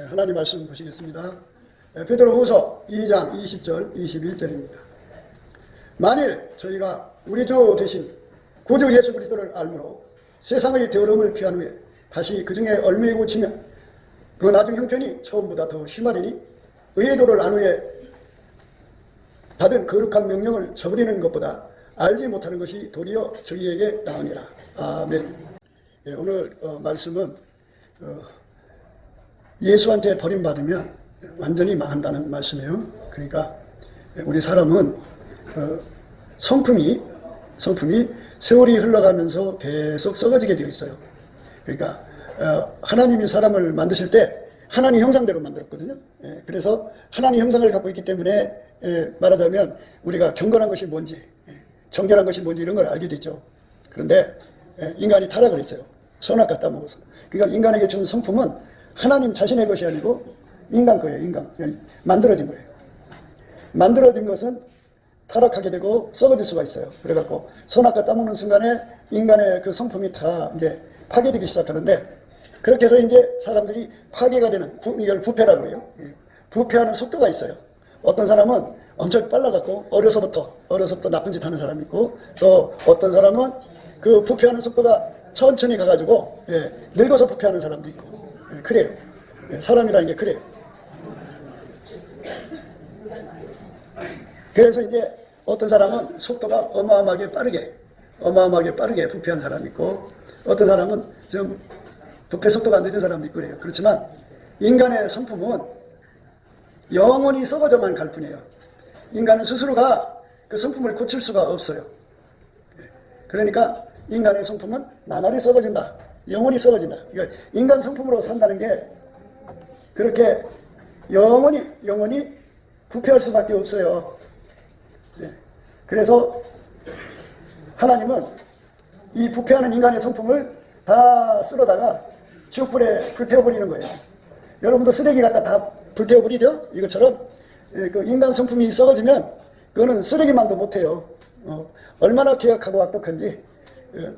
하나님 말씀 보시겠습니다. 베드로후서 2장 20절 21절입니다. 만일 저희가 우리 주 되신 구주 예수 그리스도를 알므로 세상의 더러움을 피한 후에 다시 그 중에 얽매이고 지면 그 나중 형편이 처음보다 더 심하리니 의의 도를 안 후에 받은 거룩한 명령을 저버리는 것보다 알지 못하는 것이 도리어 저희에게 나으니라. 아멘. 오늘 말씀은 예수한테 버림받으면 완전히 망한다는 말씀이에요. 그러니까 우리 사람은 성품이 세월이 흘러가면서 계속 썩어지게 되어 있어요. 그러니까 하나님이 사람을 만드실 때 하나님 형상대로 만들었거든요. 그래서 하나님 형상을 갖고 있기 때문에 말하자면 우리가 경건한 것이 뭔지, 정결한 것이 뭔지 이런 걸 알게 되죠. 그런데 인간이 타락을 했어요. 선악과 따먹어서. 그러니까 인간에게 주는 성품은 하나님 자신의 것이 아니고 인간 거예요. 인간. 만들어진 거예요. 만들어진 것은 타락하게 되고 썩어질 수가 있어요. 그래갖고 선악과 따먹는 순간에 인간의 그 성품이 다 이제 파괴되기 시작하는데, 그렇게 해서 이제 사람들이 파괴가 되는, 이걸 부패라고 그래요. 부패하는 속도가 있어요. 어떤 사람은 엄청 빨라갖고 어려서부터 나쁜 짓 하는 사람이 있고, 또 어떤 사람은 그 부패하는 속도가 천천히 가가지고 늙어서 부패하는 사람도 있고, 그래요. 사람이라는 게 그래요. 그래서 이제 어떤 사람은 속도가 어마어마하게 빠르게 부패한 사람이 있고, 어떤 사람은 좀 부패 속도가 안 늦은 사람도 있고 그래요. 그렇지만 인간의 성품은 영원히 썩어져만 갈 뿐이에요. 인간은 스스로가 그 성품을 고칠 수가 없어요. 그러니까 인간의 성품은 나날이 썩어진다. 영원히 썩어진다. 그러니까 인간 성품으로 산다는 게 그렇게 영원히 부패할 수밖에 없어요. 그래서 하나님은 이 부패하는 인간의 성품을 다 쓸어다가 지옥불에 불태워버리는 거예요. 여러분도 쓰레기 갖다 다 불태워버리죠? 이것처럼 그 인간 성품이 썩어지면 그거는 쓰레기만도 못해요. 얼마나 계약하고 악독한지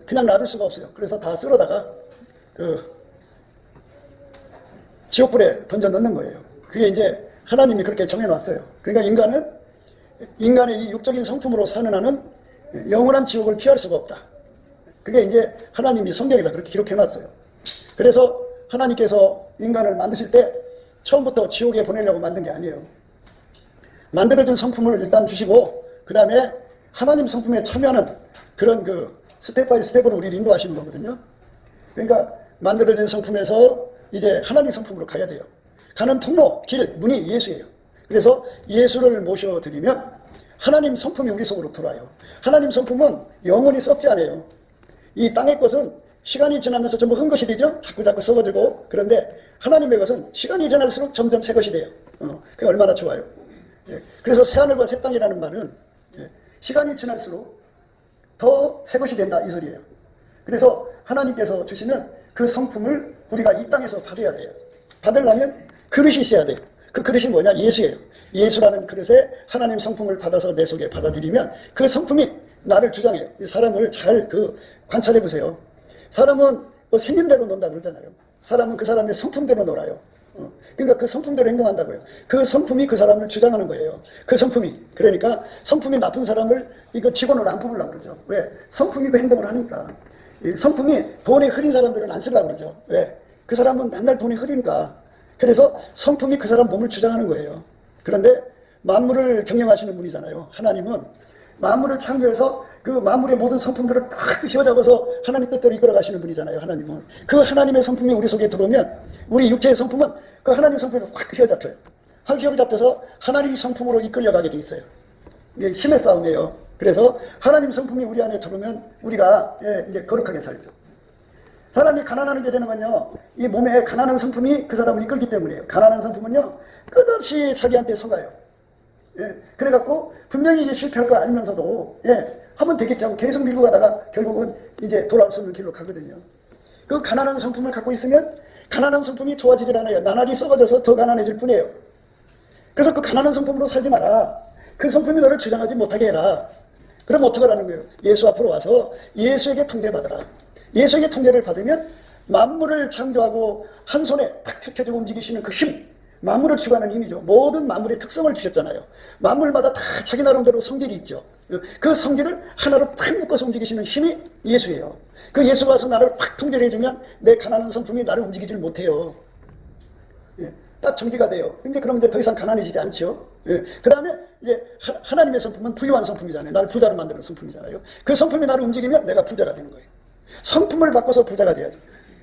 그냥 놔둘 수가 없어요. 그래서 다 쓸어다가 그 지옥불에 던져 넣는 거예요. 그게 이제 하나님이 그렇게 정해놨어요. 그러니까 인간의 이 육적인 성품으로 사는 한은 영원한 지옥을 피할 수가 없다. 그게 이제 하나님이 성경에다 그렇게 기록해놨어요. 그래서 하나님께서 인간을 만드실 때 처음부터 지옥에 보내려고 만든 게 아니에요. 만들어진 성품을 일단 주시고 그 다음에 하나님 성품에 참여하는 그런 그 스텝 바이 스텝으로 우리를 인도하시는 거거든요. 그러니까 만들어진 성품에서 이제 하나님 성품으로 가야 돼요. 가는 통로, 길, 문이 예수예요. 그래서 예수를 모셔드리면 하나님 성품이 우리 속으로 들어와요. 하나님 성품은 영원히 썩지 않아요. 이 땅의 것은 시간이 지나면서 전부 흠것이 되죠. 자꾸 썩어지고. 그런데 하나님의 것은 시간이 지날수록 점점 새 것이 돼요. 그게 얼마나 좋아요. 그래서 새하늘과 새 땅이라는 말은 시간이 지날수록 더 새 것이 된다 이 소리예요. 그래서 하나님께서 주시는 그 성품을 우리가 이 땅에서 받아야 돼요. 받으려면 그릇이 있어야 돼요. 그 그릇이 뭐냐? 예수예요. 예수라는 그릇에 하나님 성품을 받아서 내 속에 받아들이면 그 성품이 나를 주장해요. 이 사람을 잘 관찰해 보세요. 사람은 생긴 대로 논다 그러잖아요. 사람은 그 사람의 성품대로 놀아요. 그러니까 그 성품대로 행동한다고요. 그 성품이 그 사람을 주장하는 거예요. 그 성품이. 그러니까 성품이 나쁜 사람을 이거 직원으로 안 뽑으려고 그러죠. 왜? 성품이 그 행동을 하니까. 이 성품이 돈이 흐린 사람들은 안 쓰려고 그러죠. 왜? 그 사람은 맨날 돈이 흐리니까. 그래서 성품이 그 사람 몸을 주장하는 거예요. 그런데 만물을 경영하시는 분이잖아요. 하나님은 만물을 창조해서 그 만물의 모든 성품들을 딱 휘어잡아서 하나님 뜻대로 이끌어 가시는 분이잖아요. 하나님은. 그 하나님의 성품이 우리 속에 들어오면 우리 육체의 성품은 그 하나님 성품을 확 휘어잡혀요. 확 휘어잡혀서 하나님 성품으로 이끌려가게 돼 있어요. 이게 힘의 싸움이에요. 그래서 하나님 성품이 우리 안에 들어오면 우리가 이제 거룩하게 살죠. 사람이 가난하는 게 되는 건요, 이 몸에 가난한 성품이 그 사람을 이끌기 때문이에요. 가난한 성품은요, 끝없이 자기한테 속아요. 그래갖고 분명히 이게 실패할 걸 알면서도 하면 되겠지 하고 계속 밀고 가다가 결국은 이제 돌아올 수 없는 길로 가거든요. 그 가난한 성품을 갖고 있으면 가난한 성품이 좋아지질 않아요. 나날이 썩어져서 더 가난해질 뿐이에요. 그래서 그 가난한 성품으로 살지 마라. 그 성품이 너를 주장하지 못하게 해라. 그럼 어떡하라는 거예요? 예수 앞으로 와서 예수에게 통제받아라. 예수에게 통제를 받으면 만물을 창조하고 한 손에 탁 튀켜주고 움직이시는 그 힘, 만물을 주관하는 힘이죠. 모든 만물의 특성을 주셨잖아요. 만물마다 다 자기 나름대로 성질이 있죠. 그 성질을 하나로 탁 묶어서 움직이시는 힘이 예수예요. 그 예수가 와서 나를 확 통제를 해주면 내 가난한 성품이 나를 움직이질 못해요. 예, 딱 정지가 돼요. 근데 그럼 이제 더 이상 가난해지지 않죠. 예, 그 다음에 이제 하나님의 성품은 부유한 성품이잖아요. 나를 부자로 만드는 성품이잖아요. 그 성품이 나를 움직이면 내가 부자가 되는 거예요. 성품을 바꿔서 부자가 돼야죠.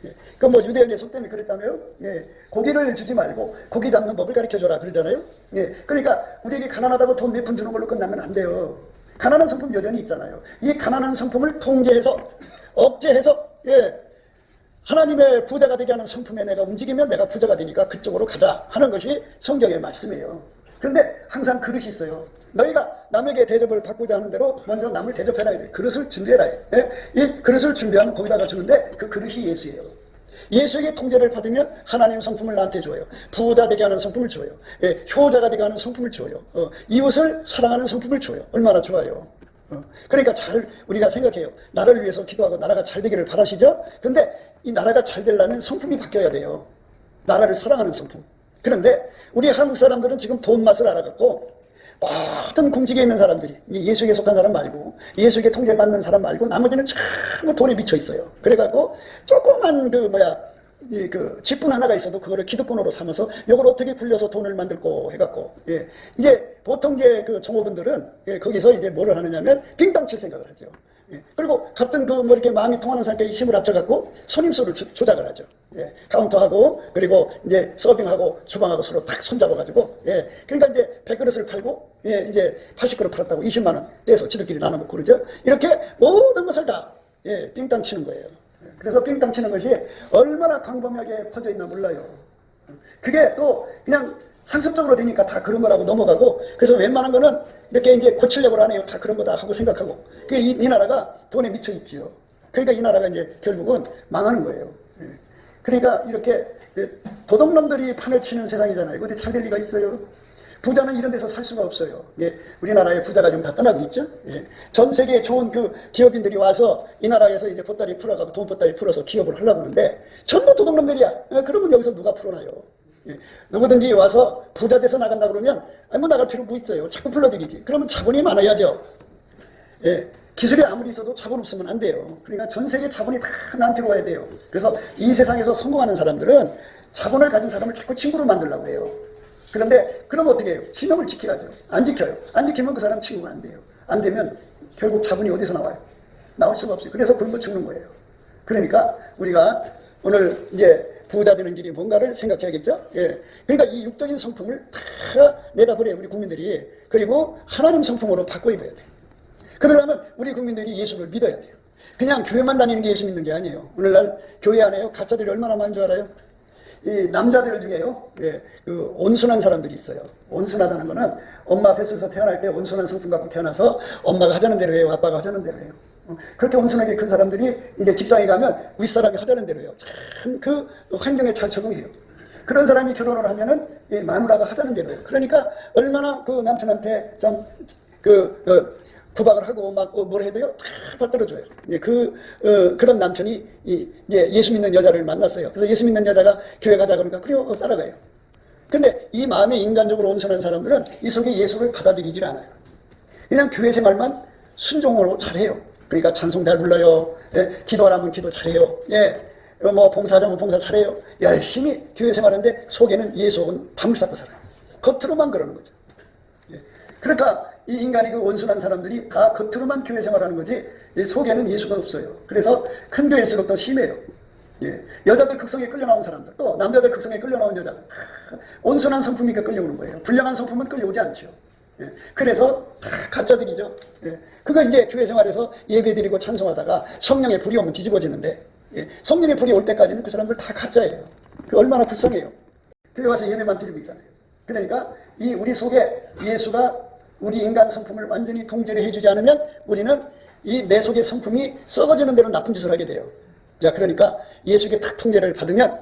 예, 그 뭐 유대인의 속 때문에 그랬다며요. 예, 고기를 주지 말고 고기 잡는 법을 가르쳐줘라 그러잖아요. 예, 그러니까 우리에게 가난하다고 돈 몇 푼 주는 걸로 끝나면 안 돼요. 가난한 성품 여전히 있잖아요. 이 가난한 성품을 통제해서 억제해서 하나님의 부자가 되게 하는 성품에 내가 움직이면 내가 부자가 되니까 그쪽으로 가자 하는 것이 성경의 말씀이에요. 그런데 항상 그릇이 있어요. 너희가 남에게 대접을 받고자 하는 대로 먼저 남을 대접해라. 그릇을 준비해라. 이 그릇을 준비하면 거기다가 주는데 그 그릇이 예수예요. 예수에게 통제를 받으면 하나님 성품을 나한테 줘요. 부자 되게 하는 성품을 줘요. 효자가 되게 하는 성품을 줘요. 이웃을 사랑하는 성품을 줘요. 얼마나 좋아요. 그러니까 우리가 생각해요. 나를 위해서 기도하고 나라가 잘 되기를 바라시죠? 근데 이 나라가 잘 되려면 성품이 바뀌어야 돼요. 나라를 사랑하는 성품. 그런데 우리 한국 사람들은 지금 돈 맛을 알아갖고 모든 공직에 있는 사람들이 예수에게 속한 사람 말고 예수에게 통제받는 사람 말고 나머지는 전부 돈에 미쳐 있어요. 그래갖고 조그만 그 직분 하나가 있어도 그거를 기득권으로 삼아서 이걸 어떻게 굴려서 돈을 만들고 해갖고 이제 보통 이제 그 종업원들은 거기서 이제 뭐를 하느냐면 빙땅 칠 생각을 하죠. 그리고 같은 뭐 이렇게 마음이 통하는 사람끼리 힘을 합쳐갖고 손님수를 조작을 하죠. 카운터하고 그리고 이제 서빙하고 주방하고 서로 탁 손잡아가지고 그러니까 이제 100그릇을 팔고 이제 80그릇 팔았다고 20만 원 떼서 지들끼리 나눠 먹고 그러죠. 이렇게 모든 것을 다 빙땅 치는 거예요. 그래서 빙땅 치는 것이 얼마나 광범위하게 퍼져 있나 몰라요. 그게 또 그냥 상습적으로 되니까 다 그런 거라고 넘어가고 그래서 웬만한 거는 이렇게 이제 고치려고 안 해요. 다 그런 거다 하고 생각하고 이 나라가 돈에 미쳐 있지요. 그러니까 이 나라가 이제 결국은 망하는 거예요. 그러니까 이렇게 도둑놈들이 판을 치는 세상이잖아요. 어디 잘 될 리가 있어요? 부자는 이런 데서 살 수가 없어요. 우리나라의 부자가 지금 다 떠나고 있죠. 전 세계에 좋은 그 기업인들이 와서 이 나라에서 이제 보따리 풀어가고 돈 보따리 풀어서 기업을 하려고 하는데 전부 도둑놈들이야. 그러면 여기서 누가 풀어놔요? 누구든지 와서 부자 돼서 나간다 그러면 뭐 나갈 필요 뭐 있어요. 자꾸 불러들이지. 그러면 자본이 많아야죠. 기술이 아무리 있어도 자본 없으면 안 돼요. 그러니까 전 세계 자본이 다 나한테 와야 돼요. 그래서 이 세상에서 성공하는 사람들은 자본을 가진 사람을 자꾸 친구로 만들려고 해요. 그런데 그럼 어떻게 해요? 희명을 지켜야죠. 안 지켜요. 안 지키면 그 사람 친구가 안 돼요. 안 되면 결국 자본이 어디서 나와요? 나올 수가 없어요. 그래서 굶어 죽는 거예요. 그러니까 우리가 오늘 이제 부자 되는 길이 뭔가를 생각해야겠죠? 그러니까 이 육적인 성품을 다 내다버려요, 우리 국민들이. 그리고 하나님 성품으로 바꿔 입어야 돼요. 그러려면 우리 국민들이 예수를 믿어야 돼요. 그냥 교회만 다니는 게 예수 믿는 게 아니에요. 오늘날 교회 안에요, 가짜들이 얼마나 많은 줄 알아요? 이 남자들 중에요, 그 온순한 사람들이 있어요. 온순하다는 거는 엄마 뱃속에서 태어날 때 온순한 성품 갖고 태어나서 엄마가 하자는 대로 해요, 아빠가 하자는 대로 해요. 그렇게 온순하게 큰 사람들이 이제 직장에 가면 윗사람이 하자는 대로 해요. 참 그 환경에 잘 적응해요. 그런 사람이 결혼을 하면은 마누라가 하자는 대로 해요. 그러니까 얼마나 그 남편한테 좀 구박을 하고 막 뭘 해도요 다 받들어줘요. 그런 남편이 예수 믿는 여자를 만났어요. 그래서 예수 믿는 여자가 교회 가자 그러니까 그래요 따라가요. 근데 이 마음에 인간적으로 온순한 사람들은 이 속에 예수를 받아들이질 않아요. 그냥 교회 생활만 순종으로 잘해요. 그러니까 찬송 잘 불러요. 기도하라면 기도 잘해요. 뭐 봉사하자면 봉사 잘해요. 열심히 교회 생활하는데 속에는 예수는 담을 쌓고 살아요. 겉으로만 그러는 거죠. 그러니까 이 인간이 그 온순한 사람들이 다 겉으로만 교회 생활하는 거지 속에는 예수가 없어요. 그래서 큰 교회일수록 더 심해요. 여자들 극성에 끌려 나온 사람들 또 남자들 극성에 끌려 나온 여자들 다 온순한 성품이니까 끌려오는 거예요. 불량한 성품은 끌려오지 않죠. 그래서 다 가짜들이죠. 그거 이제 교회 생활에서 예배드리고 찬송하다가 성령의 불이 오면 뒤집어지는데 성령의 불이 올 때까지는 그 사람들 다 가짜예요. 얼마나 불쌍해요. 교회 와서 예배만 드리고 있잖아요. 그러니까 이 우리 속에 예수가 우리 인간 성품을 완전히 통제를 해주지 않으면 우리는 이 내 속의 성품이 썩어지는 대로 나쁜 짓을 하게 돼요. 자, 그러니까 예수에게 딱 통제를 받으면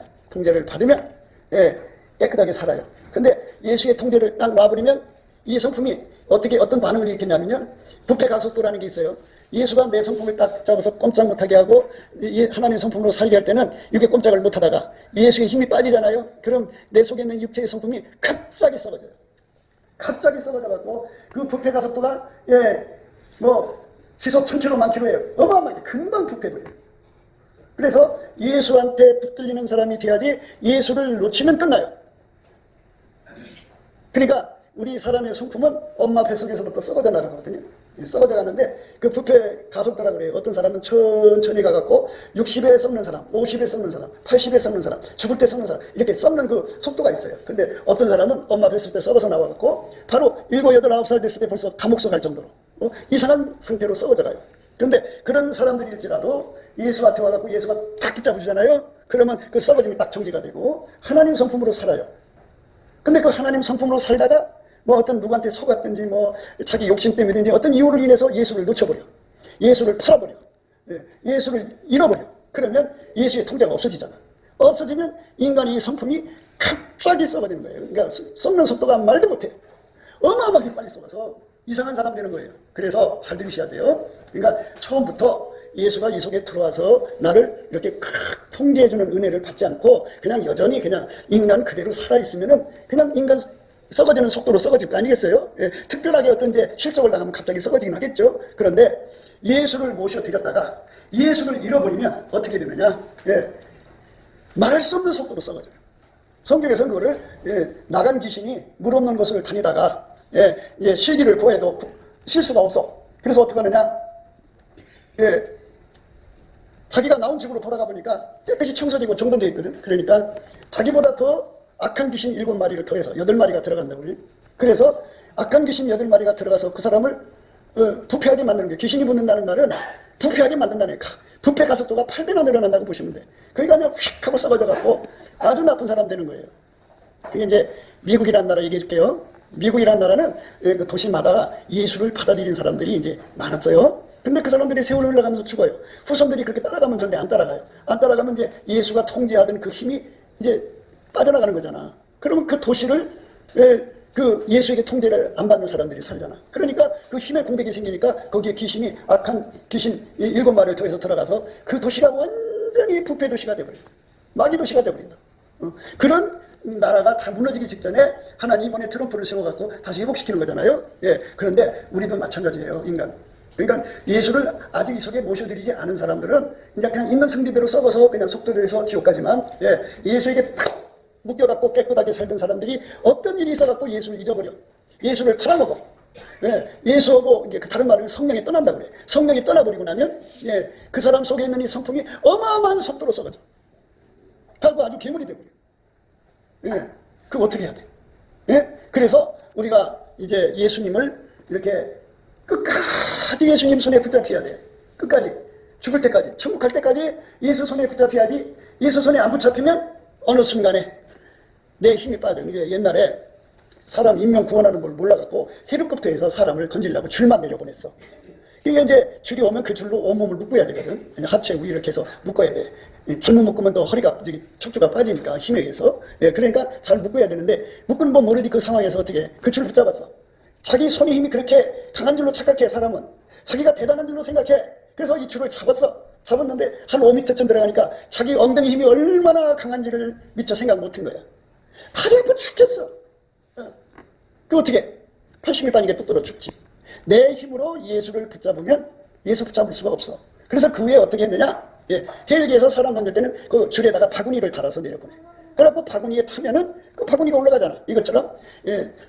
깨끗하게 살아요. 근데 예수의 통제를 딱 놔버리면 이 성품이 어떤 반응을 일으켰냐면요. 부패 가속도라는 게 있어요. 예수가 내 성품을 딱 잡아서 꼼짝 못하게 하고 하나님의 성품으로 살게 할 때는 이렇게 꼼짝을 못하다가 예수의 힘이 빠지잖아요. 그럼 내 속에 있는 육체의 성품이 갑자기 썩어져요. 갑자기 썩어져갖고 그 부패 가속도가 시속 1000km 만킬로예요. 어마어마하게 금방 부패버려요. 그래서 예수한테 붙들리는 사람이 돼야지 예수를 놓치면 끝나요. 그러니까 우리 사람의 성품은 엄마 뱃속에서부터 썩어져 나가거든요. 썩어져 가는데 그 부패 가속도라 그래요. 어떤 사람은 천천히 가갖고 60에 썩는 사람, 50에 썩는 사람, 80에 썩는 사람, 죽을 때 썩는 사람 이렇게 썩는 그 속도가 있어요. 근데 어떤 사람은 엄마 뱃속 때 썩어서 나와갖고 바로 7, 8, 9살 됐을 때 벌써 감옥서 갈 정도로 이상한 상태로 썩어져 가요. 그런데 그런 사람들일지라도 예수한테 와갖고 예수가 탁 붙잡으시잖아요. 그러면 그 썩어짐이 딱 정지가 되고 하나님 성품으로 살아요. 근데 그 하나님 성품으로 살다가 어떤 누구한테 속았든지 자기 욕심 때문이든지 어떤 이유로 인해서 예수를 놓쳐버려. 예수를 팔아버려. 예수를 잃어버려. 그러면 예수의 통제가 없어지잖아. 없어지면 인간의 성품이 갑자기 썩어지는 거예요. 그러니까 썩는 속도가 말도 못해. 어마어마하게 빨리 썩어서 이상한 사람 되는 거예요. 그래서 잘 들으셔야 돼요. 그러니까 처음부터 예수가 이 속에 들어와서 나를 이렇게 통제해주는 은혜를 받지 않고 그냥 여전히 그냥 인간 그대로 살아있으면은 그냥 인간 썩어지는 속도로 썩어질 거 아니겠어요? 특별하게 어떤 실적을 당하면 갑자기 썩어지긴 하겠죠. 그런데 예수를 모셔드렸다가 예수를 잃어버리면 어떻게 되느냐? 말할 수 없는 속도로 썩어져요. 성경에서는 그거를 나간 귀신이 물 없는 곳을 다니다가 실기를 구해도 실수가 없어. 그래서 어떻게 하느냐? 자기가 나온 집으로 돌아가 보니까 깨끗이 청소되고 정돈되어 있거든. 그러니까 자기보다 더 악한 귀신 7마리를 더해서 8마리가 들어간다고 그래요. 그래서 악한 귀신 8마리가 들어가서 그 사람을 부패하게 만드는 거예요. 귀신이 붙는다는 말은 부패하게 만든다는 거예요. 부패 가속도가 8배나 늘어난다고 보시면 돼. 그러니까 그냥 휙 하고 썩어져 갖고 아주 나쁜 사람 되는 거예요. 그게 이제 미국이라는 나라 얘기해 줄게요. 미국이라는 나라는 그 도시마다 예수를 받아들인 사람들이 이제 많았어요. 근데 그 사람들이 세월을 흘러가면서 죽어요. 후손들이 그렇게 따라가면 전대 안 따라가요. 안 따라가면 이제 예수가 통제하던 그 힘이 이제 빠져나가는 거잖아. 그러면 그 도시를 그 예수에게 통제를 안 받는 사람들이 살잖아. 그러니까 그 힘의 공백이 생기니까 거기에 귀신이 악한 귀신 7마리를 더해서 들어가서 그 도시가 완전히 부패 도시가 돼버려. 마귀 도시가 돼버린다. 그런 나라가 다 무너지기 직전에 하나님 이번에 트럼프를 세워갖고 다시 회복시키는 거잖아요. 그런데 우리도 마찬가지예요, 인간. 그러니까 예수를 아직 이 속에 모셔드리지 않은 사람들은 이제 그냥 있는 성질대로 썩어서 그냥 속도에서 지옥까지만 예수에게 탁 묶여갖고 깨끗하게 살던 사람들이 어떤 일이 있어갖고 예수를 잊어버려. 예수를 팔아먹어. 예수하고 이제 그 다른 말은 성령이 떠난다고 그래. 성령이 떠나버리고 나면 그 사람 속에 있는 이 성품이 어마어마한 속도로 썩어져. 결국 아주 괴물이 돼버려. 그거 어떻게 해야 돼? 그래서 우리가 이제 예수님을 이렇게 끝까지 예수님 손에 붙잡혀야 돼. 끝까지. 죽을 때까지. 천국 갈 때까지 예수 손에 붙잡혀야지. 예수 손에 안 붙잡히면 어느 순간에 내 힘이 빠져. 이제 옛날에 사람 인명 구원하는 걸 몰라갖고 헬리콥터에서 사람을 건지려고 줄만 내려보냈어. 이게 이제 줄이 오면 그 줄로 온몸을 묶어야 되거든. 하체 위 이렇게 해서 묶어야 돼. 잘못 묶으면 또 허리가 척추가 빠지니까 힘에 의해서. 그러니까 잘 묶어야 되는데 묶은 법 모르지 그 상황에서 어떻게 그 줄을 붙잡았어. 자기 손의 힘이 그렇게 강한 줄로 착각해. 사람은 자기가 대단한 줄로 생각해. 그래서 이 줄을 잡았는데 한 5m쯤 들어가니까 자기 엉덩이 힘이 얼마나 강한지를 미처 생각 못한 거야. 팔이 아파 죽겠어. 그 어떻게 80일 빠지게 뚝 떨어 죽지. 내 힘으로 예수를 붙잡으면 예수 붙잡을 수가 없어. 그래서 그 후에 어떻게 했느냐? 헬기에서 사람 건질 때는 그 줄에다가 바구니를 달아서 내려보내. 그래갖고 바구니에 타면은 그 바구니가 올라가잖아. 이것처럼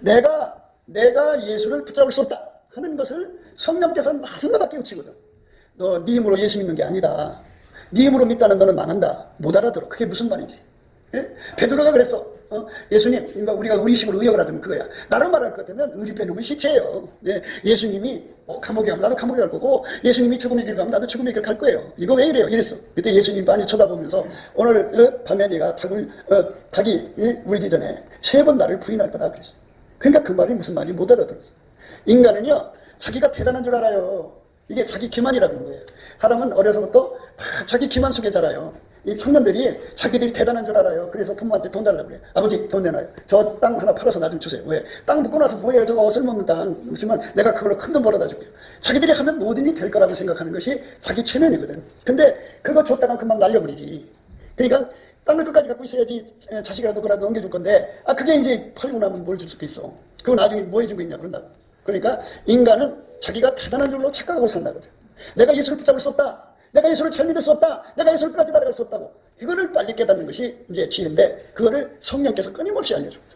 내가 예수를 붙잡을 수 없다 하는 것을 성령께서 날마다 깨우치거든. 너 네 힘으로 예수 믿는 게 아니다. 네 힘으로 믿다는 너는 망한다. 못 알아들어. 그게 무슨 말인지. 베드로가 그랬어. 예수님, 우리가 의식으로 의역을 하자면 그거야. 나로 말할 것 같으면 의리 빼놓으면 시체예요. 예수님이 감옥에 가면 나도 감옥에 갈 거고, 예수님이 죽음의 길 가면 나도 죽음의 길 갈 거예요. 이거 왜 이래요? 이랬어. 그때 예수님 많이 쳐다보면서 오늘 밤에 네가 닭이 울기 전에 3번 나를 부인할 거다 그랬어. 그러니까 그 말이 무슨 말인지 못 알아들었어. 인간은요, 자기가 대단한 줄 알아요. 이게 자기 기만이라는 거예요. 사람은 어려서부터 다 자기 기만 속에 자라요. 이 청년들이 자기들이 대단한 줄 알아요. 그래서 부모한테 돈 달라고 그래요. 아버지 돈 내놔요. 저 땅 하나 팔아서 나 좀 주세요. 왜? 땅 묻고 나서 뭐예요? 저거 어슬먹는 땅. 무시면 내가 그걸로 큰 돈 벌어다 줄게요. 자기들이 하면 뭐든지 될 거라고 생각하는 것이 자기 체면이거든. 근데 그거 줬다가 금방 날려버리지. 그러니까 땅을 끝까지 갖고 있어야지 자식이라도 그라도 넘겨줄 건데, 그게 이제 팔고 나면 뭘 줄 수가 있어. 그거 나중에 뭐 해주고 있냐 그런다고. 그러니까 인간은 자기가 대단한 줄로 착각하고 산다 거죠. 내가 예수를 붙잡을 수 없다. 내가 예수를 잘 믿을 수 없다. 내가 예수를 끝까지 따라갈 수 없다고. 이거를 빨리 깨닫는 것이 이제 지혜인데, 그거를 성령께서 끊임없이 알려줍니다.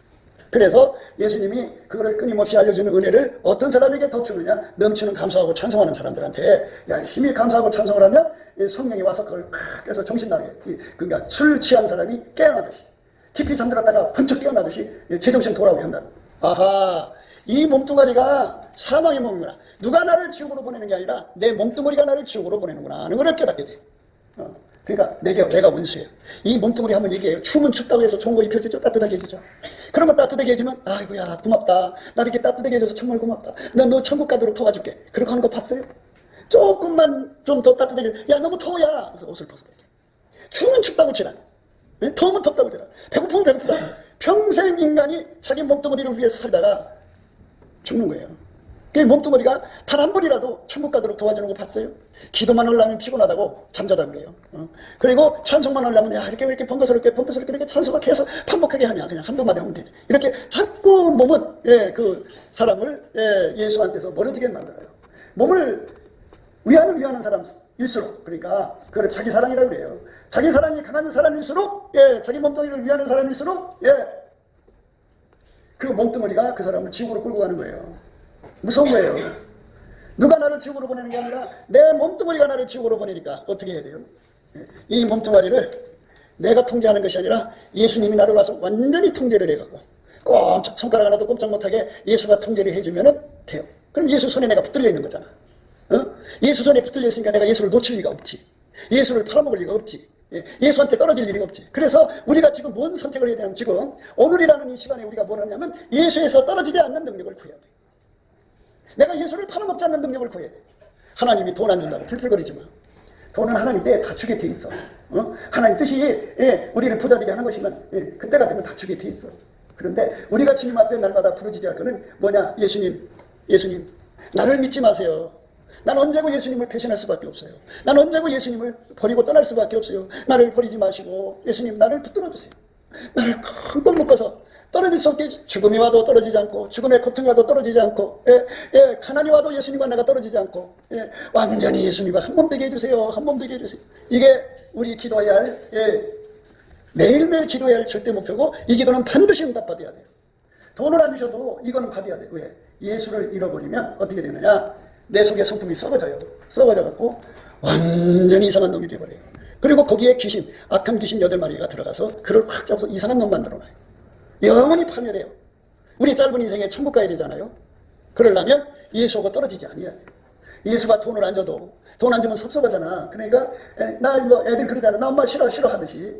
그래서 예수님이 그거를 끊임없이 알려주는 은혜를 어떤 사람에게 더 주느냐? 넘치는 감사하고 찬송하는 사람들한테 열심히 감사하고 찬송을 하면 성령이 와서 그걸 깨서 정신나게, 그러니까 술 취한 사람이 깨어나듯이, 깊이 잠들었다가 번쩍 깨어나듯이 제정신 돌아오게 한다. 아하, 이 몸뚱아리가 사망의 몸이구나. 누가 나를 지옥으로 보내는 게 아니라 내 몸뚱아리가 나를 지옥으로 보내는구나 하는 걸 깨닫게 돼. 그러니까 내가 원수예요. 이 몸뚱아리 한번 얘기해요. 추우면 춥다고 해서 좋은 거 입혀주죠. 따뜻하게 해주죠. 그러면 따뜻하게 해주면 아이고야 고맙다. 나 이렇게 따뜻하게 해줘서 정말 고맙다. 너 천국 가도록 도와줄게. 그렇게 하는 거 봤어요? 조금만 좀 더 따뜻하게, 야 너무 더워야. 그래서 옷을 벗어. 추우면 춥다고 지랄. 더우면 덥다고 지랄. 배고프면 배고프다. 평생 인간이 자기 몸뚱아리를 위해서 살다가 죽는 거예요. 그 몸뚱아리가 단 한 번이라도 천국 가도록 도와주는 거 봤어요? 기도만 하려면 피곤하다고 잠자다 그래요. 그리고 찬송만 하려면 야 이렇게 왜 이렇게 번거스럽게 이렇게 찬송을 계속 반복하게 하냐. 그냥 한두 마디 하면 되지. 이렇게 자꾸 몸은 그 사람을 예수한테서 멀어지게 만들어요. 몸을 위하는 사람일수록, 그러니까 그걸 자기 사랑이라고 그래요. 자기 사랑이 강한 사람일수록, 자기 몸뚱아리를 위하는 사람일수록, 그 몸뚱아리가 그 사람을 지옥으로 끌고 가는 거예요. 무서운 거예요. 누가 나를 지옥으로 보내는 게 아니라 내 몸뚱아리가 나를 지옥으로 보내니까 어떻게 해야 돼요? 이 몸뚱아리를 내가 통제하는 것이 아니라 예수님이 나를 와서 완전히 통제를 해갖고 꼼짝 손가락 하나도 꼼짝 못하게 예수가 통제를 해주면 돼요. 그럼 예수 손에 내가 붙들려 있는 거잖아. 예수 손에 붙들려 있으니까 내가 예수를 놓칠 리가 없지. 예수를 팔아먹을 리가 없지. 예수한테 떨어질 일이 없지. 그래서 우리가 지금 뭔 선택을 해야 되냐면, 지금 오늘이라는 이 시간에 우리가 뭘 하냐면 예수에서 떨어지지 않는 능력을 구해야 돼. 내가 예수를 팔아먹지 않는 능력을 구해야 돼. 하나님이 돈 안 준다고 풀풀거리지 마. 돈은 하나님 때에 다 주게 돼 있어. 하나님 뜻이 우리를 부자 되게 하는 것이면 그때가 되면 다 주게 돼 있어. 그런데 우리가 주님 앞에 날마다 부르짖어야 할 거는 뭐냐? 예수님 나를 믿지 마세요. 난 언제고 예수님을 배신할 수밖에 없어요. 난 언제고 예수님을 버리고 떠날 수밖에 없어요. 나를 버리지 마시고 예수님 나를 붙들어 주세요. 나를 꽉 묶어서 떨어질 수 없게, 죽음이 와도 떨어지지 않고, 죽음의 고통이 와도 떨어지지 않고, 가난이 와도 예수님과 내가 떨어지지 않고, 완전히 예수님과 한 몸 되게 해주세요. 한 몸 되게 해주세요. 이게 우리 기도해야 할, 매일매일 기도해야 할 절대 목표고, 이 기도는 반드시 응답받아야 돼요. 돈을 안 주셔도 이거는 받아야 돼요. 왜? 예수를 잃어버리면 어떻게 되느냐? 내 속에 성품이 썩어져요. 썩어져갖고 완전히 이상한 놈이 되어버려요. 그리고 거기에 귀신, 악한 귀신 8마리가 들어가서 그를 확 잡아서 이상한 놈 만들어놔요. 영원히 파멸해요. 우리 짧은 인생에 천국 가야 되잖아요. 그러려면 예수하고 떨어지지 아니야. 예수가 돈을 안 줘도, 돈 안 주면 섭섭하잖아. 그러니까 나 뭐 애들 그러잖아. 나 엄마 싫어 하듯이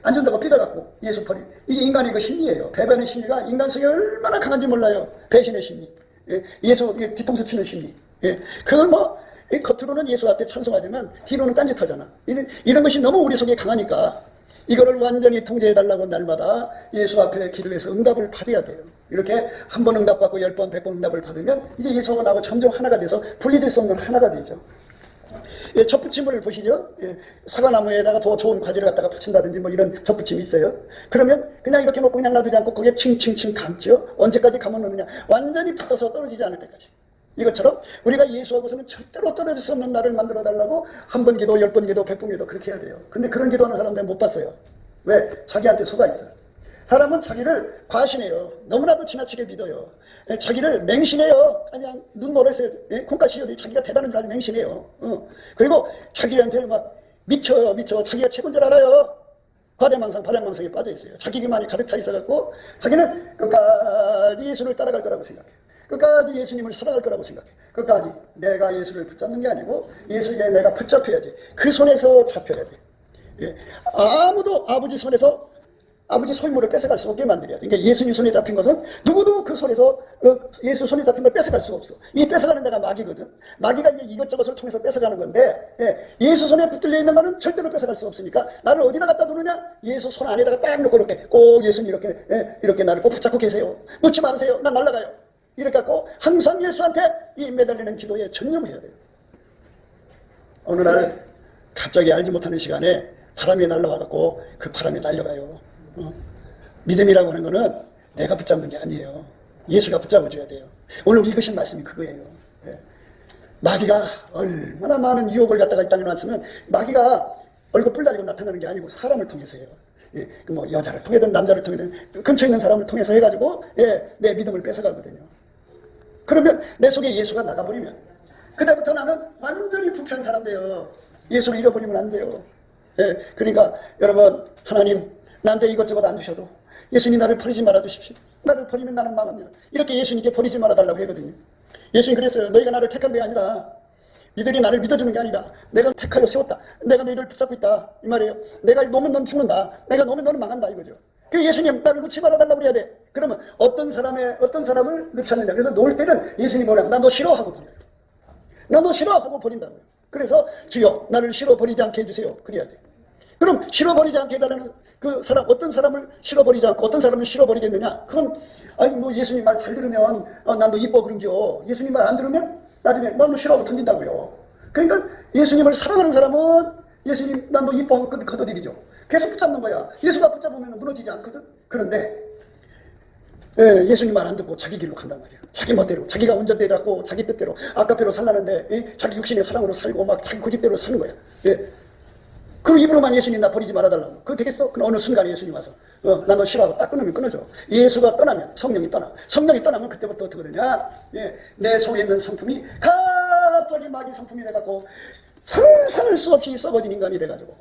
안 준다고 삐져갖고 예수 버리. 이게 인간의 그 심리예요. 배반의 심리가 인간 속에 얼마나 강한지 몰라요. 배신의 심리, 예수 뒤통수 치는 심리. 그건 뭐 겉으로는 예수 앞에 찬송하지만 뒤로는 딴짓하잖아. 이런 것이 너무 우리 속에 강하니까 이거를 완전히 통제해달라고 날마다 예수 앞에 기도해서 응답을 받아야 돼요. 이렇게 한 번 응답받고 10번, 100번 응답을 받으면 이제 예수하고 나하고 점점 하나가 돼서 분리될 수 없는 하나가 되죠. 젖붙임을 보시죠. 사과나무에다가 더 좋은 과질을 갖다가 붙인다든지 뭐 이런 젖붙임이 있어요. 그러면 그냥 이렇게 놓고 그냥 놔두지 않고 거기에 칭칭칭 감죠. 언제까지 감아놓느냐? 완전히 붙어서 떨어지지 않을 때까지. 이것처럼 우리가 예수하고서는 절대로 떨어질 수 없는 나를 만들어 달라고 한 번 기도, 10번 기도, 100번 기도 그렇게 해야 돼요. 근데 그런 기도하는 사람들 못 봤어요. 왜? 자기한테 속아 있어요. 사람은 자기를 과신해요. 너무나도 지나치게 믿어요. 자기를 맹신해요. 그냥 눈 멀었어요. 콩가시 씌어도 자기가 대단한 줄 알고 맹신해요. 그리고 자기한테 막 미쳐요. 자기가 최고인 줄 알아요. 과대망상, 발행망상에 빠져 있어요. 자기 기만이 가득 차 있어갖고 자기는 끝까지 예수를 따라갈 거라고 생각해요. 끝까지 예수님을 살아갈 거라고 생각해. 끝까지 내가 예수를 붙잡는 게 아니고 예수에 내가 붙잡혀야지. 그 손에서 잡혀야 돼. 아무도 아버지 손에서 아버지 소유물을 뺏어갈 수 없게 만들어야 돼. 그러니까 예수님 손에 잡힌 것은 누구도 그 손에서 예수 손에 잡힌 걸 뺏어갈 수가 없어. 이 뺏어가는 데가 마귀거든. 마귀가 이제 이것저것을 통해서 뺏어가는 건데, 예수 손에 붙들려 있는 거는 절대로 뺏어갈 수 없으니까 나를 어디다 갖다 두느냐? 예수 손 안에다가 딱 놓고 이렇게 꼭 예수님 이렇게 나를 꼭 붙잡고 계세요. 놓지 마세요. 난 날아가요. 이렇게 갖고 항상 예수한테 이 매달리는 기도에 전념해야 돼요. 어느 날 갑자기 알지 못하는 시간에 바람이 날라와갖고 그 바람이 날려가요. 믿음이라고 하는 거는 내가 붙잡는 게 아니에요. 예수가 붙잡아줘야 돼요. 오늘 읽으신 말씀이 그거예요. 마귀가 얼마나 많은 유혹을 갖다가 이 땅에 놨으면 마귀가 얼굴 뿔 날리고 나타나는 게 아니고 사람을 통해서 해요. 뭐 여자를 통해든 남자를 통해든 근처에 있는 사람을 통해서 해가지고 내 믿음을 뺏어가거든요. 그러면 내 속에 예수가 나가버리면 그다음부터 나는 완전히 부패한 사람 돼요. 예수를 잃어버리면 안 돼요. 그러니까 여러분, 하나님 나한테 이것저것 안 주셔도 예수님 나를 버리지 말아 주십시오. 나를 버리면 나는 망합니다. 이렇게 예수님께 버리지 말아 달라고 하거든요. 예수님 그랬어요. 너희가 나를 택한 게 아니라 니들이 나를 믿어주는 게 아니다. 내가 택하여 세웠다. 내가 너희를 붙잡고 있다. 이 말이에요. 내가 놓으면 넌 죽는다. 내가 놓으면 너는 망한다 이거죠. 그 예수님 나를 놓지 말아 달라고 그래야 돼. 그러면 어떤 사람을 놓쳤느냐. 그래서 놓을 때는 예수님 뭐라고? 나 너 싫어하고 버려요. 나 너 싫어하고 버린다고요. 그래서 주여 나를 싫어버리지 않게 해주세요. 그래야 돼. 그럼 싫어버리지 않게 해달라는 그 사람, 어떤 사람을 싫어버리지 않고 어떤 사람을 싫어버리겠느냐? 그건 아니 뭐 예수님 말 잘 들으면 난 너 이뻐 그런지요. 예수님 말 안 들으면 나중에 난 너 싫어하고 던진다고요. 그러니까 예수님을 사랑하는 사람은 예수님 난 너 이뻐 하고 걷어들이죠. 계속 붙잡는 거야. 예수가 붙잡으면 무너지지 않거든. 그런데 예수님 말 안 듣고 자기 길로 간단 말이야. 자기 멋대로, 자기가 운전대 잡고 자기 뜻대로 아까페로 살라는데 자기 육신의 사랑으로 살고 막 자기 고집대로 사는 거야. 그 입으로만 예수님 나 버리지 말아달라고. 그거 되겠어? 그럼 어느 순간에 예수님 와서 나 너 싫어하고 딱 끊으면 끊어줘. 예수가 떠나면 성령이 떠나. 성령이 떠나면 그때부터 어떻게 그러냐? 내 속에 있는 성품이 갑자기 마귀 성품이 돼갖고 상상할 수 없이 썩어진 인간이 돼가지고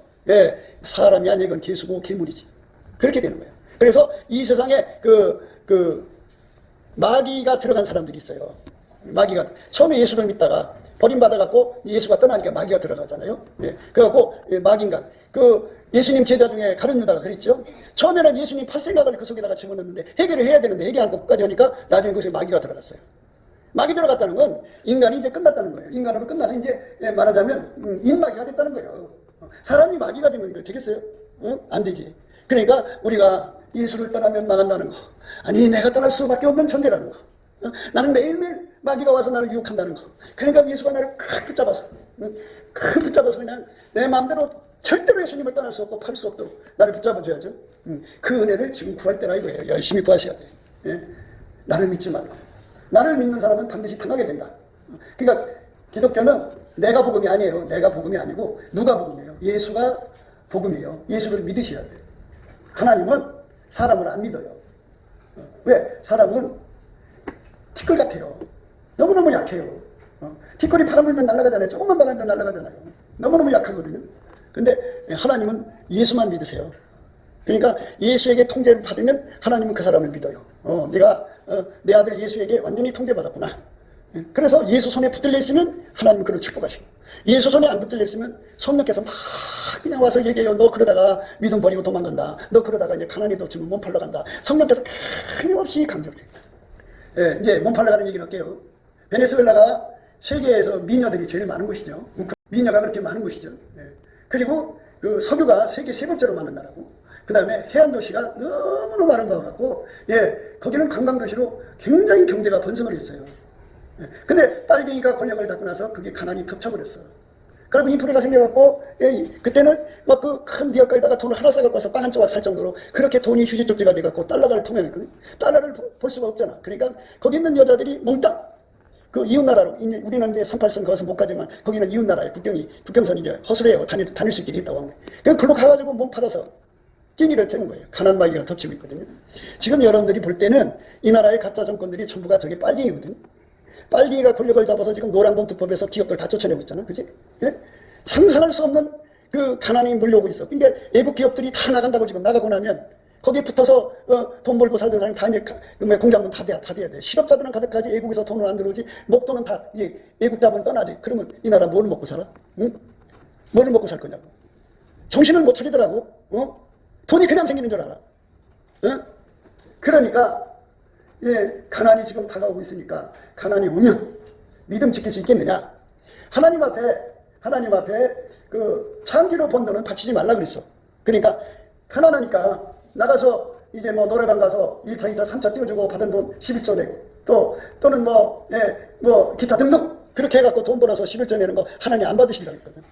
사람이 아니야. 이건 개수고 괴물이지. 그렇게 되는 거예요. 그래서 이 세상에 마귀가 들어간 사람들이 있어요. 마귀가 처음에 예수를 믿다가 버림받아갖고 예수가 떠나니까 마귀가 들어가잖아요. 그래갖고 마귀인간 예수님 제자 중에 가룟 유다가 그랬죠. 처음에는 예수님 팔 생각을 그 속에다가 집어넣는데 해결을 해야 되는데 해결 안 하고 끝까지 하니까 나중에 그것에 마귀가 들어갔어요. 마귀 들어갔다는 건 인간이 이제 끝났다는 거예요. 인간으로 끝나서 이제 말하자면 인마귀가 됐다는 거예요. 사람이 마귀가 되면 이거 되겠어요? 안 되지. 그러니까 우리가 예수를 떠나면 망한다는 거, 아니 내가 떠날 수밖에 없는 존재라는 거, 나는 매일매일 마귀가 와서 나를 유혹한다는 거. 그러니까 예수가 나를 붙잡아서 그냥 내 마음대로 절대로 예수님을 떠날 수 없고 팔 수 없도록 나를 붙잡아줘야죠. 그 은혜를 지금 구할 때라 이거예요. 열심히 구하셔야 돼. 나를 믿지 말고. 나를 믿는 사람은 반드시 당하게 된다. 그러니까 기독교는 내가 복음이 아니에요. 내가 복음이 아니고 누가 복음이에요? 예수가 복음이에요. 예수를 믿으셔야 돼요. 하나님은 사람을 안 믿어요. 왜? 사람은 티끌 같아요. 너무너무 약해요. 티끌이 바람 불면 날아가잖아요. 조금만 바람 불면 날아가잖아요. 너무너무 약하거든요. 근데 하나님은 예수만 믿으세요. 그러니까 예수에게 통제를 받으면 하나님은 그 사람을 믿어요. 내가 내 아들 예수에게 완전히 통제받았구나. 그래서 예수 손에 붙들려 있으면 하나님은 그를 축복하시고, 예수 손에 안 붙들려 있으면 성령께서 막 그냥 와서 얘기해요. 너 그러다가 믿음 버리고 도망간다. 너 그러다가 이제 가난이 덮치면 몸 팔러 간다. 성령께서 끊임없이 강조를 해요. 이제 몸 팔러 가는 얘기를 할게요. 베네수엘라가 세계에서 미녀들이 제일 많은 곳이죠. 미녀가 그렇게 많은 곳이죠. 그리고 그 석유가 세계 세 번째로 많은 나라고, 그 다음에 해안 도시가 너무너무 많은 것 같고, 거기는 관광 도시로 굉장히 경제가 번성을 했어요. 근데 딸갱이가 권력을 잡고 나서 그게 가난이 덮쳐버렸어. 그리고 인플레가 생겨갖고, 그때는 막 그 큰 미역가에다가 돈을 하나 싸갖고 와서 빵 한 조각 살 정도로 그렇게 돈이 휴지쪽지가 돼갖고 달러를 통용했거든. 달러를 볼 수가 없잖아. 그러니까 거기 있는 여자들이 몽땅 그 이웃나라로, 우리는 이제 38선 거기서 못 가지만 거기는 이웃나라에 국경선이 이제 허술해요. 다닐 수 있게 있다고 하는 거예요. 그래서 글로 가가지고 몸 팔아서 끼니를 태는 거예요. 가난 마귀가 덮치고 있거든요. 지금 여러분들이 볼 때는 이 나라의 가짜 정권들이 전부가 저게 빨갱이거든. 빨갱이가 권력을 잡아서 지금 노란봉투법에서 기업들 다 쫓아내고 있잖아. 그지? 상상할 수 없는 그 가난이 물려오고 있어. 근데 외국 기업들이 다 나간다고 지금 나가고 나면 거기에 붙어서 돈 벌고 살던 사람이 다 이제 공장문 다 돼야 돼. 실업자들은 가득하지. 외국에서 돈을 안 들어오지. 목돈은 다 외국 자본 떠나지. 그러면 이 나라 뭘 먹고 살아? 응? 뭘 먹고 살 거냐고. 정신을 못 차리더라고. 돈이 그냥 생기는 줄 알아. 그러니까 가난이 지금 다가오고 있으니까 가난이 오면 믿음 지킬 수 있겠느냐? 하나님 앞에 그 장기로 번 돈은 바치지 말라 그랬어. 그러니까 가난하니까 나가서 이제 뭐 노래방 가서 1차, 2차, 3차 띄워주고 받은 돈 11조 내고 또는 뭐 기타 등등 그렇게 해갖고 돈 벌어서 11조 내는 거 하나님 안 받으신다고 했거든.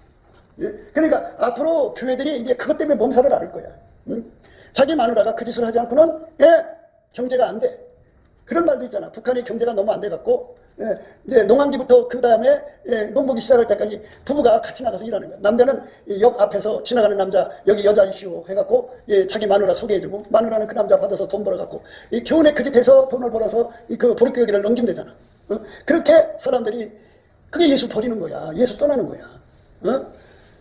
그러니까 앞으로 교회들이 이제 그것 때문에 몸살을 앓을 거야. 자기 마누라가 그 짓을 하지 않고는 경제가 안 돼. 그런 말도 있잖아. 북한이 경제가 너무 안 돼갖고 이제 농한기부터 그 다음에 농목이 시작할 때까지 부부가 같이 나가서 일하는 거야. 남자는 역 앞에서 지나가는 남자 여기 여자이시오 해갖고 자기 마누라 소개해주고 마누라는 그 남자 받아서 돈 벌어갖고 이 교훈에 그 짓에서 돈을 벌어서 그 보릿고기를 넘긴대잖아. 그렇게 사람들이 그게 예수 버리는 거야. 예수 떠나는 거야.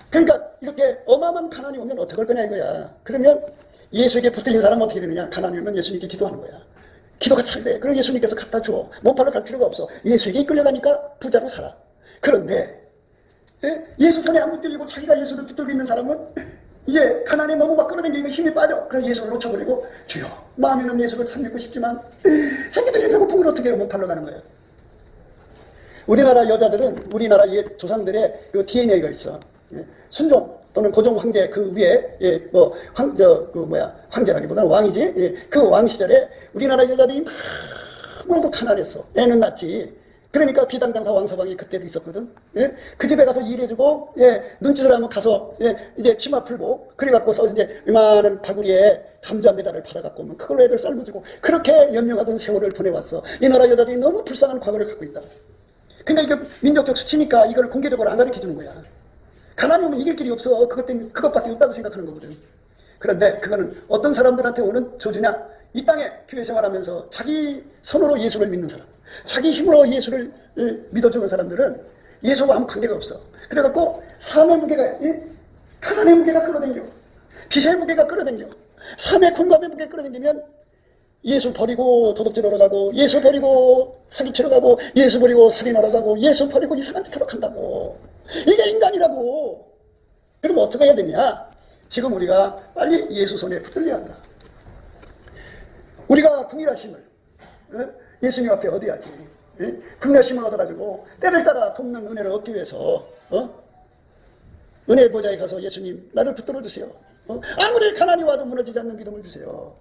그러니까 이렇게 어마어마한 가난이 오면 어떡할 거냐 이거야. 그러면 예수에게 붙들린 사람은 어떻게 되느냐. 가난이 오면 예수님께 기도하는 거야. 기도가 잘 돼. 그럼 예수님께서 갖다 줘. 몸팔로 갈 필요가 없어. 예수에게 이끌려가니까 부자로 살아. 그런데 예수 손에 안 붙들리고 자기가 예수를 붙들고 있는 사람은 이제 가난에 너무 막 끌어당기니까 힘이 빠져. 그래서 예수를 놓쳐버리고 주여 마음에는 예수를 참 믿고 싶지만 생기들이 배고픔을 어떻게 해요. 몸팔로 가는 거예요. 우리나라 여자들은 우리나라 옛 조상들의 그 DNA가 있어. 순종 또는 고종 황제 그 위에 황제라기보다는 왕이지. 그 왕 시절에 우리나라 여자들이 너무도 가난했어. 애는 낳지. 그러니까 비당장사 왕서방이 그때도 있었거든. 그 집에 가서 일해주고 눈짓을 하면 가서 이제 치마 풀고 그래갖고서 이제 이만한 바구니에 감자 메달을 받아갖고 오면 그걸로 애들 삶아주고 그렇게 연명하던 세월을 보내왔어. 이 나라 여자들이 너무 불쌍한 과거를 갖고 있다. 근데 이게 민족적 수치니까 이걸 공개적으로 안 가르쳐주는 거야. 가난이 오면 이길 길이 없어. 그것 때문에 그것밖에 없다고 생각하는 거거든. 그런데 그거는 어떤 사람들한테 오는 저주냐? 이 땅에 교회 생활하면서 자기 손으로 예수를 믿는 사람, 자기 힘으로 예수를 믿어주는 사람들은 예수와 아무 관계가 없어. 그래갖고 삶의 무게가 가난의 무게가 끌어당겨, 빚의 무게가 끌어당겨, 삶의 공감의 무게가 끌어당기면 예수 버리고 도둑질하러 가고, 예수 버리고 사기치러 가고, 예수 버리고 살인하러 가고, 예수 버리고 이상한 짓 하러 간다고. 이게 인간이라고. 그럼 어떻게 해야 되냐? 지금 우리가 빨리 예수 손에 붙들려야 한다. 우리가 궁일하심을 예수님 앞에 얻어야지. 궁일하심을 얻어가지고 때를 따라 돕는 은혜를 얻기 위해서 은혜의 보좌에 가서 예수님 나를 붙들어 주세요. 아무리 가난이 와도 무너지지 않는 믿음을 주세요.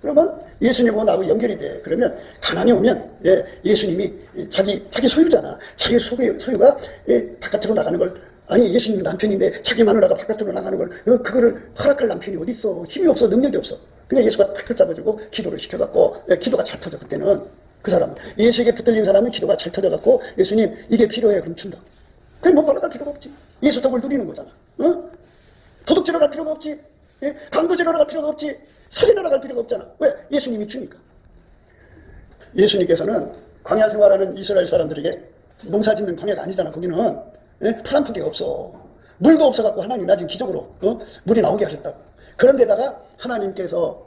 그러면 예수님하고 나하고 연결이 돼. 그러면 가난이 오면 예수님이 자기 소유잖아. 자기 소유가 바깥으로 나가는 걸, 아니 예수님 남편인데 자기 마누라가 바깥으로 나가는 걸 그거를 허락할 남편이 어디 있어. 힘이 없어. 능력이 없어. 그냥 예수가 탁 붙잡아주고 기도를 시켜갖고 기도가 잘 터져. 그때는 그 사람은 예수에게 붙들린 사람은 기도가 잘 터져갖고 예수님 이게 필요해. 그럼 준다. 그냥 못 받아갈 필요가 없지. 예수 덕을 누리는 거잖아. 도둑질하러 갈 필요가 없지. 강도질하러 갈 필요가 없지. 살인하러 갈 필요가 없잖아. 왜? 예수님이 주니까. 예수님께서는 광야 생활하는 이스라엘 사람들에게 농사 짓는 광야가 아니잖아. 거기는 풀 한 푸기가 없어. 물도 없어갖고 하나님 나중에 기적으로 물이 나오게 하셨다고. 그런데다가 하나님께서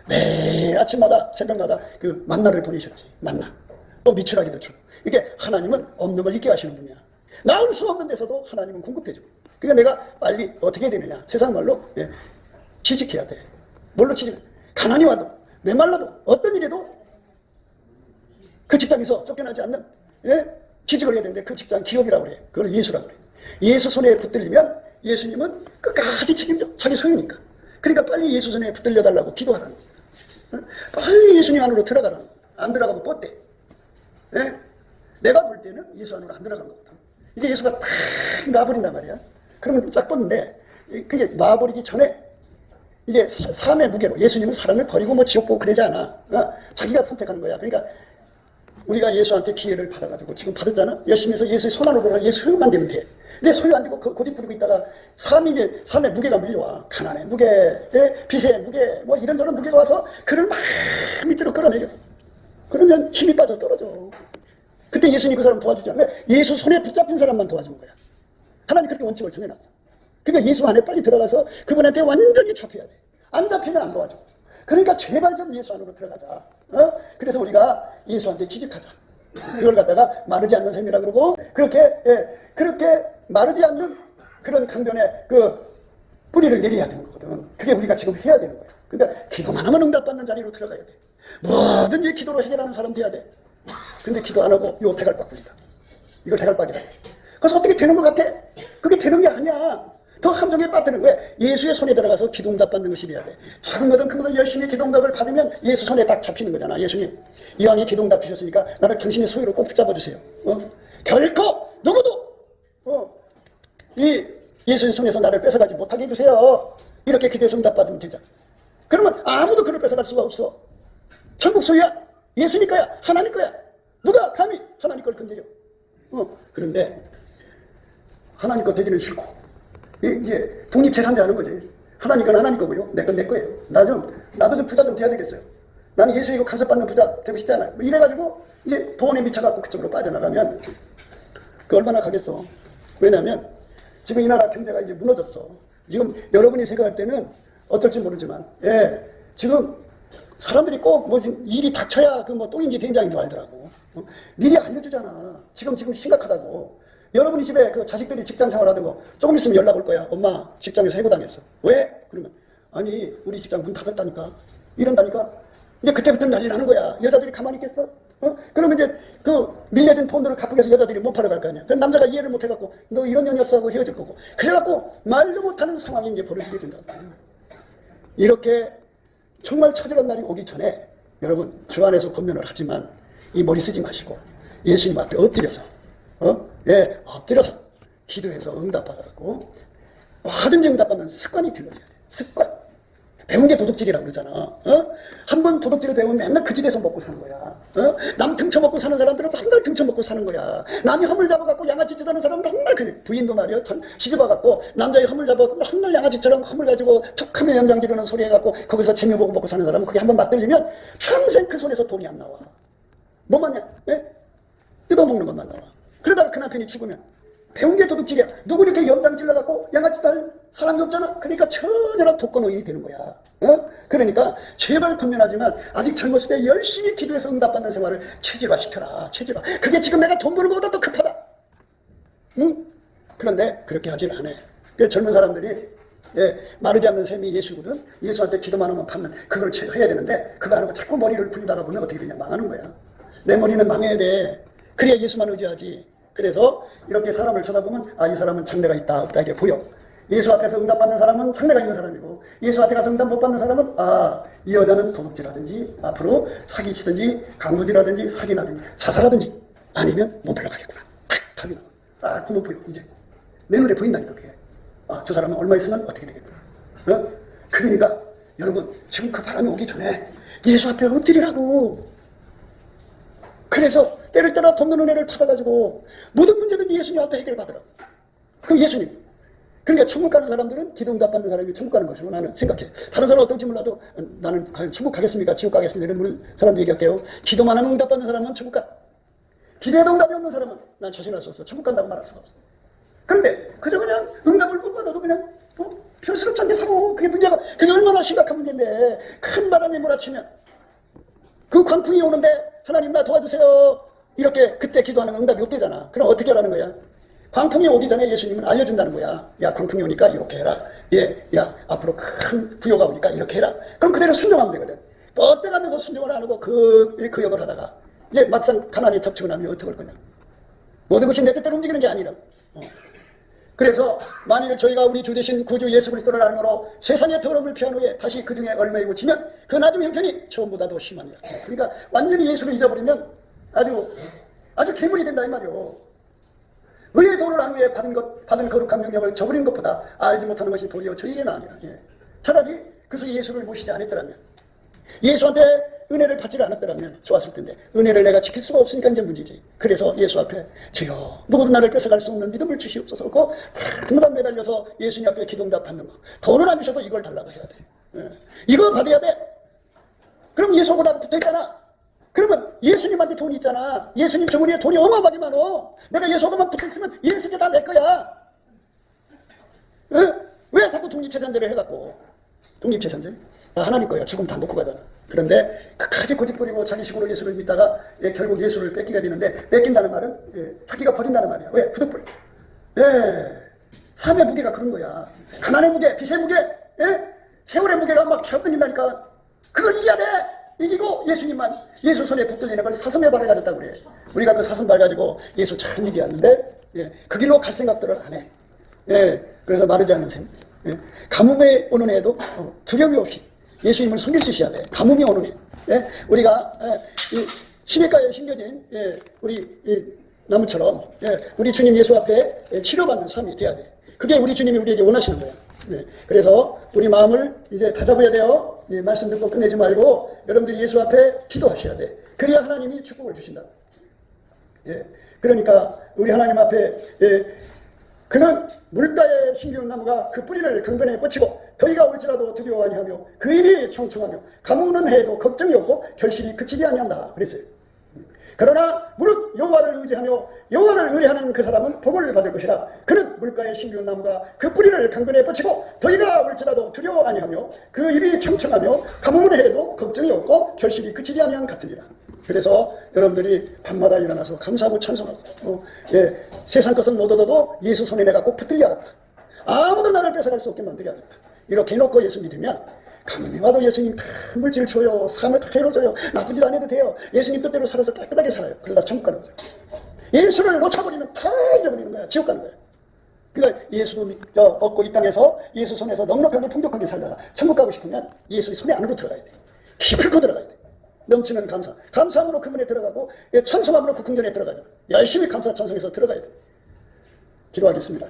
매일 아침마다 새벽마다 그 만나를 보내셨지. 만나. 또 미추라기도 주고. 이게 하나님은 없는 걸 있게 하시는 분이야. 나올 수 없는 데서도 하나님은 공급해주고. 그러니까 내가 빨리 어떻게 해야 되느냐. 세상 말로 취직해야 돼. 뭘로 취직해? 가난이 와도 메말라도 어떤 일에도 그 직장에서 쫓겨나지 않는 취직을 해야 되는데 그 직장 기업이라고 그래. 그걸 예수라고 그래. 예수 손에 붙들리면 예수님은 끝까지 책임져. 자기 소유니까. 그러니까 빨리 예수 손에 붙들려달라고 기도하라는 거야. 빨리 예수님 안으로 들어가라는 거야. 안 들어가면 뻗대. 내가 볼 때는 예수 안으로 안 들어간 거거든. 이제 예수가 탁 놔버린단 말이야. 그러면 쫙 뻗는데 그게 놔버리기 전에 이제 삶의 무게로 예수님은 사람을 버리고 뭐 지옥 보고 그러지 않아. 자기가 선택하는 거야. 그러니까 우리가 예수한테 기회를 받아가지고 지금 받았잖아. 열심히 해서 예수의 손 안으로 들어가 예수 소유만 되면 돼. 근데 소유 안 되고 고집 부리고 있다가 삶의 무게가 밀려와. 가난의 무게, 빚의 무게, 뭐 이런저런 무게가 와서 그를 막 밑으로 끌어내려. 그러면 힘이 빠져 떨어져. 그때 예수님이 그 사람 도와주지 않아. 예수 손에 붙잡힌 사람만 도와주는 거야. 하나님 그렇게 원칙을 정해놨어. 그러니까 예수 안에 빨리 들어가서 그분한테 완전히 잡혀야 돼. 안 잡히면 안 도와줘. 그러니까 제발 좀 예수 안으로 들어가자. 그래서 우리가 예수한테 취직하자. 그걸 갖다가 마르지 않는 셈이라 그러고 그렇게 마르지 않는 그런 강변에 그 뿌리를 내려야 되는 거거든. 그게 우리가 지금 해야 되는 거야. 그러니까 기도만 하면 응답받는 자리로 들어가야 돼. 뭐든지 기도로 해결하는 사람 돼야 돼. 근데 기도 안 하고 요 대갈박불이다. 이걸 대갈박이다. 그래서 어떻게 되는 것 같아? 그게 되는 게 아니야. 더 함정에 빠뜨는 거야. 예수의 손에 들어가서 기도 응답 받는 것이 돼야 돼. 작은 거든 큰 거든 열심히 기도 응답을 받으면 예수 손에 딱 잡히는 거잖아. 예수님, 이왕에 기도 응답 주셨으니까 나를 당신의 소유로 꼭 붙잡아 주세요. 결코 누구도 이 예수의 손에서 나를 뺏어가지 못하게 해주세요. 이렇게 기도해서 응답 받으면 되잖아. 그러면 아무도 그를 뺏어갈 수가 없어. 천국 소유야. 예수님 거야. 하나님 거야. 누가 감히 하나님 걸 건드려. 그런데 하나님 거 되기는 싫고 이게 독립재산자 하는 거지. 하나님 건 하나님 거고요. 내 건 내 거예요. 나도 좀 부자 좀 돼야 되겠어요. 나는 예수의 이거 간섭받는 부자 되고 싶지 않아요. 이래가지고 이제 돈에 미쳐갖고 그쪽으로 빠져나가면 그 얼마나 가겠어. 왜냐하면 지금 이 나라 경제가 이제 무너졌어. 지금 여러분이 생각할 때는 어떨지 모르지만, 지금 사람들이 꼭 무슨 일이 닥쳐야 그 뭐 똥인지 된장인 줄 알더라고. 미리 알려주잖아. 지금 심각하다고. 여러분이 집에 그 자식들이 직장 생활하던 거 조금 있으면 연락 올 거야. 엄마 직장에서 해고당했어. 왜? 그러면 아니 우리 직장 문 닫았다니까. 이런다니까. 이제 그때부터 난리 나는 거야. 여자들이 가만히 있겠어? 그러면 이제 그 밀려진 돈들을 갚기 위해서 여자들이 못 팔아갈 거 아니야. 그럼 남자가 이해를 못 해갖고 너 이런 년이었어 하고 헤어질 거고. 그래갖고 말도 못하는 상황이 이제 벌어지게 된다. 이렇게 정말 처절한 날이 오기 전에 여러분 주 안에서 권면을 하지만 이 머리 쓰지 마시고 예수님 앞에 엎드려서 엎드려서 기도해서 응답받아갖고 하든지 응답받는 습관이 길러져야 돼. 습관. 배운 게 도둑질이라고 그러잖아. 한 번 도둑질을 배우면 맨날 그 집에서 먹고 사는 거야. 남 등쳐먹고 사는 사람들은 맨날 등쳐먹고 사는 거야. 남이 허물 잡아갖고 양아치 짓 하는 사람은 맨날 그 부인도 말이야. 시집와갖고 남자의 허물 잡아갖고 맨날 양아치처럼 허물 가지고 툭 하면 연장 지르는 소리 해갖고 거기서 재미 보고 먹고 사는 사람은 그게 한 번 맞들리면 평생 그 손에서 돈이 안 나와. 뭐 맞냐? 뜯어먹는 것만 나와. 그러다가 그 남편이 죽으면 배운 게 도둑질이야. 누구 이렇게 연장 찔러갖고 양아치 할 사람이 없잖아. 그러니까 처절한 독거노인이 되는 거야. 그러니까 제발 권면하지만 아직 젊었을 때 열심히 기도해서 응답받는 생활을 체질화시켜라. 체질화. 그게 지금 내가 돈 버는 것보다 더 급하다. 그런데 그렇게 하질 않아. 젊은 사람들이 마르지 않는 셈이 예수거든. 예수한테 기도만 하면 받는 그걸 해야 되는데 그거 안 하고 자꾸 머리를 굴리다가 보면 어떻게 되냐. 망하는 거야. 내 머리는 망해야 돼. 그래야 예수만 의지하지. 그래서 이렇게 사람을 쳐다보면 이 사람은 장래가 있다 없다 이게 보여. 예수 앞에서 응답받는 사람은 장래가 있는 사람이고 예수 앞에 가서 응답 못 받는 사람은 이 여자는 도둑질하든지 앞으로 사기치든지 강도질하든지 사기나든지 자살하든지 아니면 못 올라가겠구나. 답이 나와. 딱 그거 보여. 이제 내 눈에 보인다니까 그게. 저 사람은 얼마 있으면 어떻게 되겠구나. 그러니까 여러분 지금 그 바람이 오기 전에 예수 앞에 엎드리라고. 그래서 때를 따라 돕는 은혜를 받아가지고 모든 문제든 예수님 앞에 해결받으라고. 그럼 예수님. 그러니까 천국 가는 사람들은 기도 응답 받는 사람이 천국 가는 것으로 나는 생각해. 다른 사람은 어떤지 몰라도 나는 과연 천국 가겠습니까? 지옥 가겠습니까? 이런 사람도 얘기할게요. 기도만 하면 응답 받는 사람은 천국 가. 기도에도 응답이 없는 사람은 난 자신할 수 없어. 천국 간다고 말할 수가 없어. 그런데 그저 그냥 응답을 못 받아도 그냥 별스럽지 않게 살아. 그게 문제가 그게 얼마나 심각한 문제인데 큰 바람이 몰아치면 그 광풍이 오는데 하나님 나 도와주세요. 이렇게 그때 기도하는 응답이 없대잖아. 그럼 어떻게 하라는 거야? 광풍이 오기 전에 예수님은 알려준다는 거야. 야 광풍이 오니까 이렇게 해라. 야 앞으로 큰 부요가 오니까 이렇게 해라. 그럼 그대로 순종하면 되거든. 뻗대가면서 순종을 안 하고 그 역을 하다가 이제 막상 가난이 덮치고 나면 어떻게 할 거냐. 모든 것이 내 뜻대로 움직이는 게 아니라. 그래서 만일 저희가 우리 주 되신 구주 예수 그리스도를 알므로 세상의 더러움을 피한 후에 다시 그 중에 얼매이고 지면 그 나중 형편이 처음보다도 심하니라. 그러니까 완전히 예수를 잊어버리면 아주 괴물이 된다 이 말이오. 의의 돈을 안 후에 받은 거룩한 명령을 저버린 것보다 알지 못하는 것이 도리어 저희에는 아니라. 차라리 그래서 예수를 모시지 않았더라면 예수한테 은혜를 받지 않았더라면 좋았을 텐데 은혜를 내가 지킬 수가 없으니까 이제 문제지. 그래서 예수 앞에 주여 누구도 나를 뺏어갈 수 없는 믿음을 주시옵소서 하고 그마다 매달려서 예수님 앞에 기도응답 받는 거. 돈을 안 주셔도 이걸 달라고 해야 돼. 이거 받아야 돼. 그럼 예수하고 나도 붙어있잖아. 그러면 예수님한테 돈이 있잖아. 예수님 정원에 돈이 어마어마하게 많어. 내가 예수하고만 붙어있으면 예수께 다 내 거야. 왜 자꾸 독립재산제를 해갖고. 독립재산제? 하나님 거야. 죽으면 다 놓고 가잖아. 그런데 끝까지 고집부리고 자기 식으로 예수를 믿다가 결국 예수를 뺏기게 되는데 뺏긴다는 말은 자기가 버린다는 말이야. 왜? 부득불. 삶의 무게가 그런 거야. 가난의 무게, 빚의 무게, 세월의 무게가 막 잡당긴다니까. 그걸 이겨야 돼. 이기고 예수님만, 예수 손에 붙들리는 걸 사슴의 발을 가졌다고 그래. 우리가 그 사슴발 가지고 예수 잘 이겨왔는데, 그 길로 갈 생각들을 안 해. 그래서 마르지 않는 셈. 가뭄에 오는 애도 두려움이 없이 예수님을 섬길 수 있어야 돼. 가뭄이 오는 애. 우리가 이 시냇가에 심겨진 우리 이 나무처럼 우리 주님 예수 앞에 치료받는 삶이 돼야 돼. 그게 우리 주님이 우리에게 원하시는 거야. 그래서 우리 마음을 이제 다잡아야 돼요. 말씀 듣고 끝내지 말고 여러분들이 예수 앞에 기도하셔야 돼. 그래야 하나님이 축복을 주신다. 그러니까 우리 하나님 앞에 그는 물가에 심기운 나무가 그 뿌리를 강변에 뻗치고 더위가 올지라도 두려워 아니하며 그 입이 청청하며 가뭄은 해도 걱정이 없고 결실이 그치지 아니한다 그랬어요. 그러나 무릇 여호와를 의지하며 여호와를 의뢰하는 그 사람은 복을 받을 것이라. 그는 물가에 심기운 나무가 그 뿌리를 강변에 뻗치고 더위가 올지라도 두려워 아니하며 그 입이 청청하며 가뭄은 해도 걱정이 없고 결실이 그치지 아니한 같으니라. 그래서 여러분들이 밤마다 일어나서 감사하고 찬송하고 세상 것은 못 얻어도 예수 손에 내가 꼭 붙들려야겠다. 아무도 나를 뺏어갈 수 없게 만들어야겠다. 이렇게 해놓고 예수 믿으면 가뭄이 와도 예수님 다 물질 줘요. 삶을 다 해로줘요. 나쁜 짓 안 해도 돼요. 예수님 뜻대로 살아서 깨끗하게 살아요. 그러다 천국 가는 거죠. 예수를 놓쳐버리면 다 잊어버리는 거야. 지옥 가는 거야. 그러니까 예수도 얻고 이 땅에서 예수 손에서 넉넉하게 풍족하게 살다가 천국 가고 싶으면 예수의 손에 안으로 들어가야 돼. 깊을거 들어가야 돼. 넘치는 감사. 감사함으로 그 문에 들어가고 찬송함으로 그 궁전에 들어가잖아. 열심히 감사 찬송해서 들어가야 돼. 기도하겠습니다.